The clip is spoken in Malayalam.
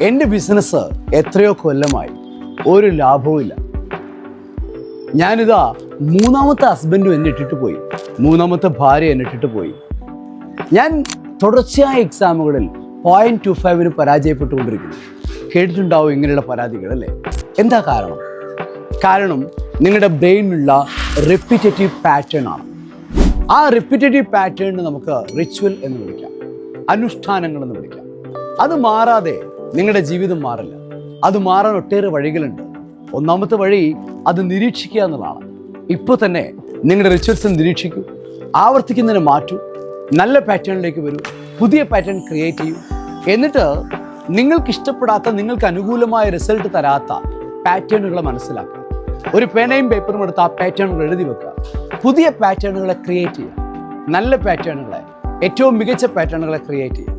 എൻ്റെ ബിസിനസ് എത്രയോ കൊല്ലമായി ഒരു ലാഭവുമില്ല. ഞാനിതാ മൂന്നാമത്തെ ഹസ്ബൻഡും എന്നെ ഇട്ടിട്ട് പോയി, മൂന്നാമത്തെ ഭാര്യ എന്നെ ഇട്ടിട്ട് പോയി. ഞാൻ തുടർച്ചയായ എക്സാമുകളിൽ 0.25 പരാജയപ്പെട്ടുകൊണ്ടിരിക്കുന്നു. കേട്ടിട്ടുണ്ടാവും ഇങ്ങനെയുള്ള പരാതികൾ അല്ലേ? എന്താ കാരണം നിങ്ങളുടെ ബ്രെയിനിലുള്ള റിപ്പീറ്റേറ്റീവ് പാറ്റേൺ ആണ്. ആ റിപ്പീറ്റേറ്റീവ് പാറ്റേണിന് നമുക്ക് റിച്വൽ എന്ന് വിളിക്കാം, അനുഷ്ഠാനങ്ങൾ എന്ന് വിളിക്കാം. അത് മാറാതെ നിങ്ങളുടെ ജീവിതം മാറില്ല. അത് മാറാൻ ഒട്ടേറെ വഴികളുണ്ട്. ഒന്നാമത്തെ വഴി അത് നിരീക്ഷിക്കുക എന്നുള്ളതാണ്. ഇപ്പോൾ തന്നെ നിങ്ങളുടെ റിച്വൽസ് നിരീക്ഷിക്കൂ, ആവർത്തിക്കുന്നതിന് മാറ്റൂ, നല്ല പാറ്റേണിലേക്ക് വരൂ, പുതിയ പാറ്റേൺ ക്രിയേറ്റ് ചെയ്യൂ. എന്നിട്ട് നിങ്ങൾക്ക് ഇഷ്ടപ്പെടാത്ത, നിങ്ങൾക്ക് അനുകൂലമായ റിസൾട്ട് തരാത്ത പാറ്റേണുകളെ മനസ്സിലാക്കുക. ഒരു പേനയും പേപ്പറും എടുത്ത് ആ പാറ്റേണുകൾ എഴുതി വെക്കുക. പുതിയ പാറ്റേണുകളെ ക്രിയേറ്റ് ചെയ്യുക, നല്ല പാറ്റേണുകളെ, ഏറ്റവും മികച്ച പാറ്റേണുകളെ ക്രിയേറ്റ് ചെയ്യുക.